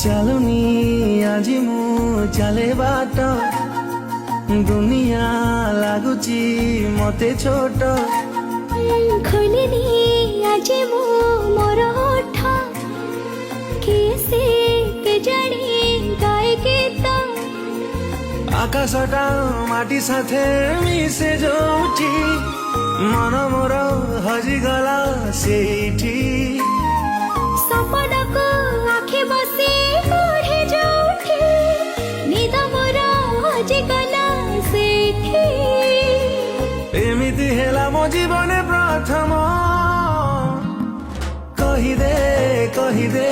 ଚାଲୁନି ଆଜି ମୁଁ ଚାଲେ ବାଟ, ଦୁନିଆ ଲାଗୁଛି ମତେ ଛୋଟ। ଖୋଲିନି ଆଜି ମୁଁ ମୋର ଓଠ, କିଏ ସେ କେଜାଣି ଗାଏ ଗୀତ। ଆକାଶଟା ମାଟି ସାଥେ ମିଶେ ଯୋଉଠି, ମନ ମୋର ହଜିଗଲା ସେଇଠି। ସପନକୁ ଆଖି ବସି ପଢ଼େ ଯୋଉଠି, ନିଦ ମୋର ହଜିଗଲା ସେଇଠି। ଏମିତି ହେଲା ମୋ ଜୀବନେ ପ୍ରଥମ, କହିଦେ କହିଦେ